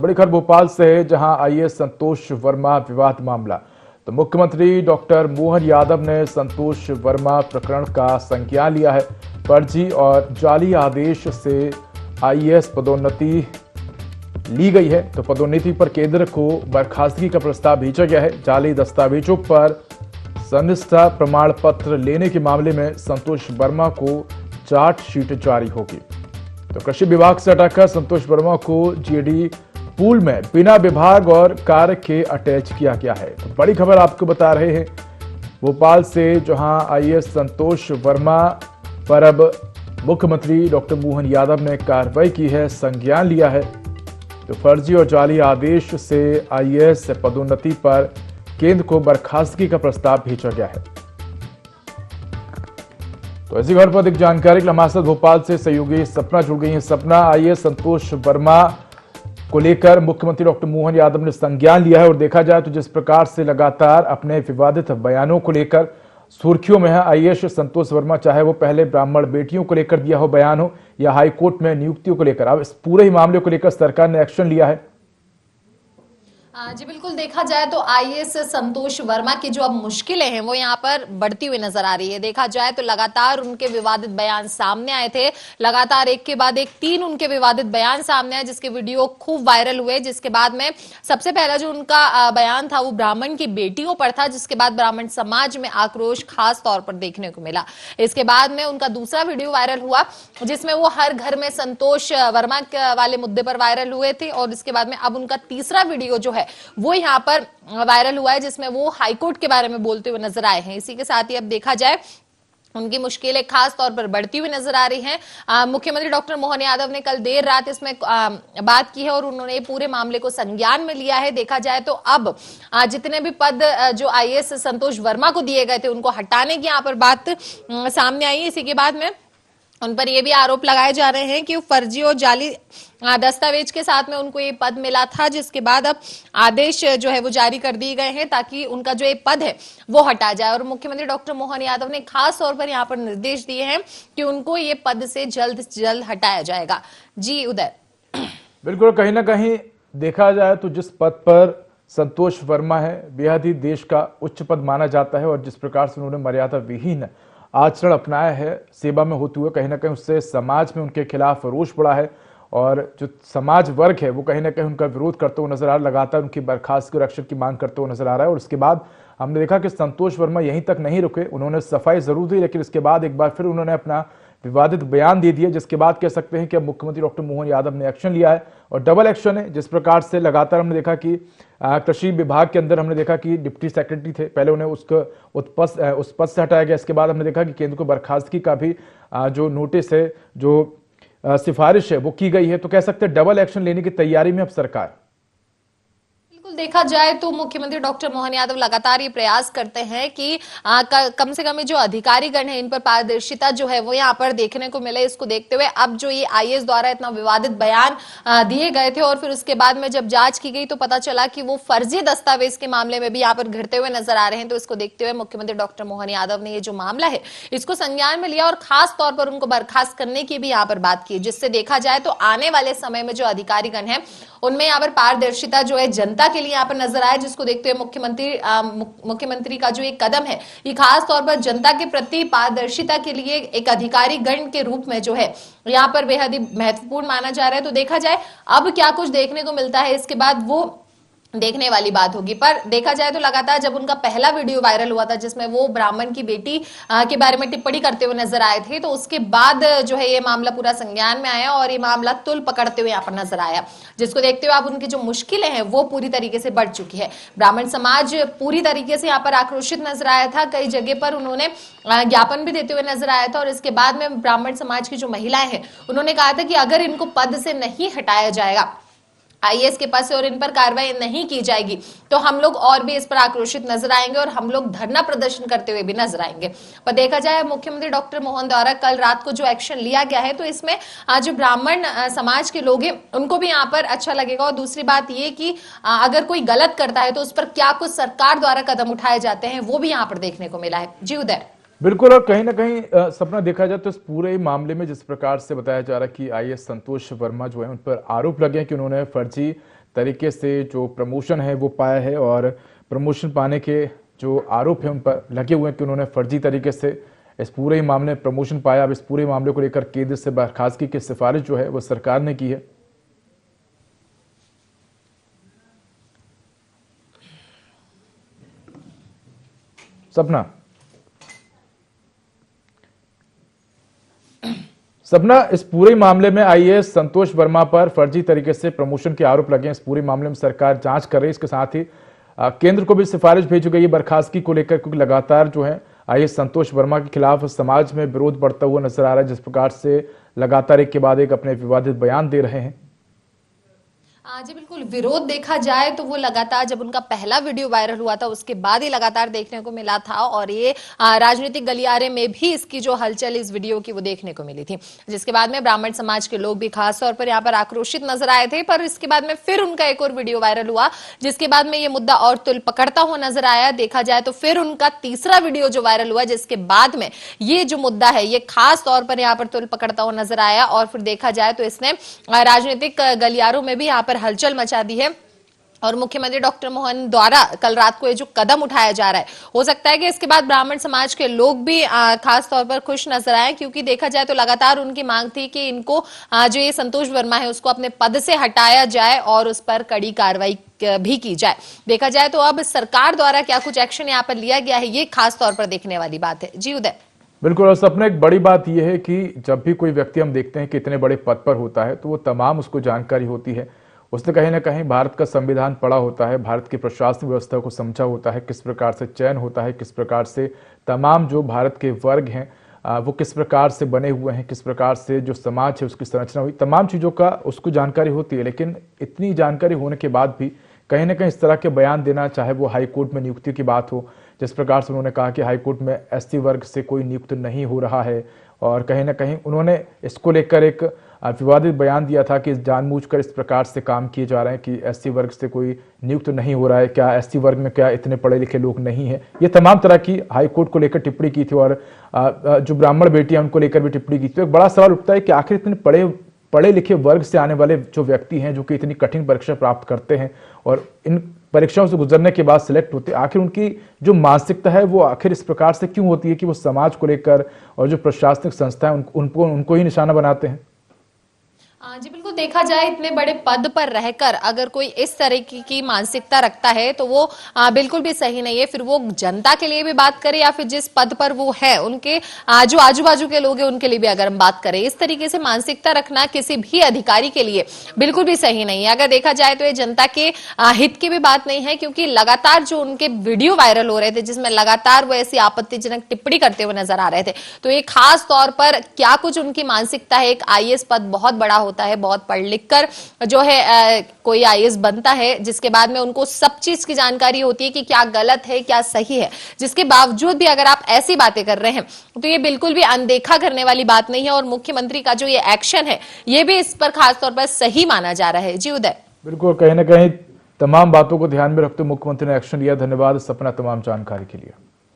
बड़ी खबर भोपाल से है, जहां आईएएस संतोष वर्मा विवाद मामला। तो मुख्यमंत्री डॉक्टर मोहन यादव ने संतोष वर्मा प्रकरण का संज्ञान लिया है। फर्जी और जाली आदेश से आईएएस पदोन्नति ली गई है, तो पदोन्नति पर केंद्र को बर्खास्तगी का प्रस्ताव भेजा गया है। जाली दस्तावेजों पर संनिष्ठा प्रमाण पत्र लेने के मामले में संतोष वर्मा को चार्जशीट जारी होगी। तो कृषि विभाग से हटाकर संतोष वर्मा को जीडी पूल में बिना विभाग और कार्य के अटैच किया गया है। तो बड़ी खबर आपको बता रहे हैं भोपाल से, जहां आईएएस संतोष वर्मा पर अब मुख्यमंत्री डॉक्टर मोहन यादव ने कार्रवाई की है, संज्ञान लिया है। तो फर्जी और जाली आदेश से आईएएस पदोन्नति पर केंद्र को बर्खास्तगी का प्रस्ताव भेजा गया है। तो इसी खबर पर अधिक जानकारी के लिए हमारे साथ भोपाल से सहयोगी सपना जुड़ गई है। सपना, आईएएस संतोष वर्मा को लेकर मुख्यमंत्री डॉक्टर मोहन यादव ने संज्ञान लिया है और देखा जाए तो जिस प्रकार से लगातार अपने विवादित बयानों को लेकर सुर्खियों में है आईएएस संतोष वर्मा, चाहे वो पहले ब्राह्मण बेटियों को लेकर दिया हो बयान हो या हाईकोर्ट में नियुक्तियों को लेकर, अब इस पूरे ही मामले को लेकर सरकार ने एक्शन लिया है। जी बिल्कुल, देखा जाए तो आईएएस संतोष वर्मा की जो अब मुश्किलें हैं वो यहाँ पर बढ़ती हुई नजर आ रही है। देखा जाए तो लगातार उनके विवादित बयान सामने आए थे, लगातार एक के बाद एक 3 उनके विवादित बयान सामने आए, जिसके वीडियो खूब वायरल हुए। जिसके बाद में सबसे पहला जो उनका बयान था वो ब्राह्मण की बेटियों पर था, जिसके बाद ब्राह्मण समाज में आक्रोश खास तौर पर देखने को मिला। इसके बाद में उनका दूसरा वीडियो वायरल हुआ जिसमें वो हर घर में संतोष वर्मा वाले मुद्दे पर वायरल हुए थे, और इसके बाद में अब उनका तीसरा वीडियो जो है वो यहाँ पर वायरल हुआ है जिसमें वो हाईकोर्ट के बारे में बोलते हुए नजर आए हैं। इसी के साथ ही अब देखा जाए उनकी मुश्किलें खास तौर पर बढ़ती हुई नजर आ रही हैं। मुख्यमंत्री डॉक्टर मोहन यादव ने कल देर रात इसमें बात की है और उन्होंने पूरे मामले को संज्ञान में लिया है। देखा जाए तो अब जितने भी पद जो आईएएस संतोष वर्मा को दिए गए थे उनको हटाने की यहाँ पर बात सामने आई है। इसी के बाद में उन पर यह भी आरोप लगाए जा रहे हैं कि फर्जी और जाली दस्तावेज के साथ में उनको ये पद मिला था, जिसके बाद अब आदेश जो है वो जारी कर दिए गए हैं ताकि उनका जो ये पद है वो हटा जाए। और मुख्यमंत्री डॉक्टर मोहन यादव ने खास तौर पर यहाँ पर निर्देश दिए हैं कि उनको ये पद से जल्द हटाया जाएगा। जी उदय, बिल्कुल, कहीं ना कहीं देखा जाए तो जिस पद पर संतोष वर्मा है बेहद ही देश का उच्च पद माना जाता है, और जिस प्रकार से उन्होंने मर्यादा विहीन आचरण अपनाया है सेवा में होते हुए, कहीं ना कहीं उससे समाज में उनके खिलाफ रोष बढ़ा है, और जो समाज वर्ग है वो कहीं ना कहीं उनका विरोध करते हुए नजर आ रहा है, लगातार उनकी बर्खास्तगी और रक्षण की मांग करते हुए नजर आ रहा है। और उसके बाद हमने देखा कि संतोष वर्मा यहीं तक नहीं रुके, उन्होंने सफाई जरूर दी, लेकिन इसके बाद एक बार फिर उन्होंने अपना विवादित बयान दे दिए, जिसके बाद कह सकते हैं कि अब मुख्यमंत्री डॉक्टर मोहन यादव ने एक्शन लिया है और डबल एक्शन है। जिस प्रकार से लगातार हमने देखा कि कृषि विभाग के अंदर हमने देखा कि डिप्टी सेक्रेटरी थे, पहले उन्हें उस पद से हटाया गया। इसके बाद हमने देखा कि केंद्र को बर्खास्तगी का भी जो नोटिस है, जो सिफारिश है वो की गई है। तो कह सकते हैं डबल एक्शन लेने की तैयारी में अब सरकार। देखा जाए तो मुख्यमंत्री डॉक्टर मोहन यादव लगातार ये प्रयास करते हैं कि कम से कम जो अधिकारीगण है इन पर पारदर्शिता जो है वो यहाँ पर देखने को मिले। इसको देखते हुए अब जो ये आईएएस द्वारा इतना विवादित बयान दिए गए थे और फिर उसके बाद में जब जांच की गई तो पता चला कि वो फर्जी दस्तावेज के मामले में भी यहाँ पर घिरते हुए नजर आ रहे हैं। तो इसको देखते हुए मुख्यमंत्री डॉक्टर मोहन यादव ने ये जो मामला है इसको संज्ञान में लिया और खास तौर पर उनको बर्खास्त करने की भी यहाँ पर बात की, जिससे देखा जाए तो आने वाले समय में जो अधिकारीगण है उनमें यहाँ पर पारदर्शिता जो है जनता के लिए यहाँ पर नजर आए। जिसको देखते हुए मुख्यमंत्री का जो एक कदम है ये खास तौर पर जनता के प्रति पारदर्शिता के लिए एक अधिकारी गण के रूप में जो है यहाँ पर बेहद ही महत्वपूर्ण माना जा रहा है। तो देखा जाए अब क्या कुछ देखने को मिलता है, इसके बाद वो देखने वाली बात होगी। पर देखा जाए तो लगातार जब उनका पहला वीडियो वायरल हुआ था जिसमें वो ब्राह्मण की बेटी के बारे में टिप्पणी करते हुए नजर आए थे, तो उसके बाद जो है ये मामला पूरा संज्ञान में आया और ये मामला तुल पकड़ते हुए यहाँ पर नजर आया। जिसको देखते हुए अब उनकी जो मुश्किलें हैं वो पूरी तरीके से बढ़ चुकी है। ब्राह्मण समाज पूरी तरीके से यहाँ पर आक्रोशित नजर आया था, कई जगह पर उन्होंने ज्ञापन भी देते हुए नजर आया था। और इसके बाद में ब्राह्मण समाज की जो महिलाएं हैं उन्होंने कहा था कि अगर इनको पद से नहीं हटाया जाएगा आईएएस के पास से और इन पर कार्रवाई नहीं की जाएगी तो हम लोग और भी इस पर आक्रोशित नजर आएंगे और हम लोग धरना प्रदर्शन करते हुए भी नजर आएंगे। पर देखा जाए मुख्यमंत्री डॉक्टर मोहन द्वारा कल रात को जो एक्शन लिया गया है तो इसमें जो ब्राह्मण समाज के लोग हैं उनको भी यहाँ पर अच्छा लगेगा। और दूसरी बात ये कि अगर कोई गलत करता है तो उस पर क्या कुछ सरकार द्वारा कदम उठाए जाते हैं वो भी यहाँ पर देखने को मिला है। जी उदय, बिल्कुल, और कहीं ना कहीं सपना देखा जाए तो इस पूरे मामले में जिस प्रकार से बताया जा रहा है कि आईएएस संतोष वर्मा जो है उन पर आरोप लगे हैं कि उन्होंने फर्जी तरीके से जो प्रमोशन है वो पाया है और प्रमोशन पाने के जो आरोप है उन पर लगे हुए हैं कि उन्होंने फर्जी तरीके से इस पूरे ही मामले में प्रमोशन पाया। अब इस पूरे मामले को लेकर केंद्र से बर्खास्तगी की सिफारिश जो है वो सरकार ने की है। सपना, इस पूरे मामले में आईएएस संतोष वर्मा पर फर्जी तरीके से प्रमोशन के आरोप लगे हैं। इस पूरे मामले में सरकार जांच कर रही है। इसके साथ ही केंद्र को भी सिफारिश भेजी गई है बर्खास्तगी को लेकर, क्योंकि लगातार जो है आईएएस संतोष वर्मा के खिलाफ समाज में विरोध बढ़ता हुआ नजर आ रहा है। जिस प्रकार से लगातार एक के बाद एक अपने विवादित बयान दे रहे हैं। जी बिल्कुल, विरोध देखा जाए तो वो लगातार जब उनका पहला वीडियो वायरल हुआ था उसके बाद ही लगातार देखने को मिला था और ये राजनीतिक गलियारे में भी इसकी जो हलचल इस वीडियो की वो देखने को मिली थी, जिसके बाद में ब्राह्मण समाज के लोग भी खास तौर पर यहाँ पर आक्रोशित नजर आए थे। पर इसके बाद में फिर उनका एक और वीडियो वायरल हुआ जिसके बाद में ये मुद्दा और तुल पकड़ता हुआ नजर आया। देखा जाए तो फिर उनका तीसरा वीडियो जो वायरल हुआ जिसके बाद में ये जो मुद्दा है ये खास तौर पर यहाँ पर तुल पकड़ता हुआ नजर आया और फिर देखा जाए तो इसने राजनीतिक गलियारों में भी यहाँ पर हलचल मचा दी है। और मुख्यमंत्री डॉक्टर मोहन द्वारा कल रात को ये जो कदम उठाया जा रहा है, हो सकता है कि इसके बाद ब्राह्मण समाज के लोग भी खास तौर पर खुश नजर आए, क्योंकि देखा जाए तो लगातार उनकी मांग थी कि इनको जो ये संतोष वर्मा है उसको अपने पद से हटाया जाए और उस पर कड़ी कार्रवाई भी की जाए। देखा जाए तो अब सरकार द्वारा क्या कुछ एक्शन यहाँ पर लिया गया है ये खास तौर पर देखने वाली बात है। जी उदय। बिल्कुल, और सपने एक बड़ी बात यह है कि जब भी कोई व्यक्ति हम देखते हैं कि इतने बड़े पद पर होता है तो वो तमाम उसको जानकारी होती है। उसने कहीं ना कहीं भारत का संविधान पढ़ा होता है, भारत की प्रशासनिक व्यवस्था को समझा होता है, किस प्रकार से चयन होता है, किस प्रकार से तमाम जो भारत के वर्ग हैं वो किस प्रकार से बने हुए हैं, किस प्रकार से जो समाज है उसकी संरचना हुई, तमाम चीज़ों का उसको जानकारी होती है। लेकिन इतनी जानकारी होने के बाद भी कहीं ना कहीं इस तरह के बयान देना, चाहे वो हाई कोर्ट में नियुक्ति की बात हो, जिस प्रकार से उन्होंने कहा कि हाई कोर्ट में एससी वर्ग से कोई नियुक्त नहीं हो रहा है, और कहीं ना कहीं उन्होंने इसको लेकर एक विवादित बयान दिया था कि जानबूझकर इस प्रकार से काम किए जा रहे हैं कि एससी वर्ग से कोई नियुक्त नहीं हो रहा है, क्या एससी वर्ग में क्या इतने पढ़े लिखे लोग नहीं हैं। ये तमाम तरह की हाई कोर्ट को लेकर टिप्पणी की थी और जो ब्राह्मण बेटियां उनको लेकर भी टिप्पणी की थी। एक बड़ा सवाल उठता है कि आखिर इतने पढ़े लिखे वर्ग से आने वाले जो व्यक्ति हैं, जो कि इतनी कठिन परीक्षा प्राप्त करते हैं और इन परीक्षाओं से गुजरने के बाद सिलेक्ट होते हैं, आखिर उनकी जो मानसिकता है वो आखिर इस प्रकार से क्यों होती है कि वो समाज को लेकर और जो प्रशासनिक संस्था है उनको ही निशाना बनाते हैं। जी बिल्कुल, देखा जाए इतने बड़े पद पर रहकर अगर कोई इस तरह की मानसिकता रखता है तो वो बिल्कुल भी सही नहीं है। फिर वो जनता के लिए भी बात करे या फिर जिस पद पर वो है उनके जो आजू बाजू के लोग हैं उनके लिए भी अगर हम बात करें, इस तरीके से मानसिकता रखना किसी भी अधिकारी के लिए बिल्कुल भी सही नहीं है। अगर देखा जाए तो ये जनता के हित की भी बात नहीं है, क्योंकि लगातार जो उनके वीडियो वायरल हो रहे थे जिसमें लगातार वो ऐसी आपत्तिजनक टिप्पणी करते हुए नजर आ रहे थे, तो ये खास तौर पर क्या कुछ उनकी मानसिकता है। एक आईएएस पद बहुत बड़ा होता है, बहुत पढ़ लिख कर जो है कोई आईएएस बनता है, जिसके बाद में उनको सब चीज की जानकारी होती है कि क्या गलत है क्या सही है। जिसके बावजूद भी अगर आप ऐसी बातें कर रहे हैं तो ये बिल्कुल भी अनदेखा करने वाली बात नहीं है और मुख्यमंत्री का जो ये एक्शन है ये भी इस पर खासतौर पर सही माना जा रहा है। जी उदय। बिल्कुल, कहीं ना कहीं तमाम बातों को ध्यान में रखते हुए मुख्यमंत्री ने एक्शन लिया। धन्यवाद सपना तमाम जानकारी के लिए।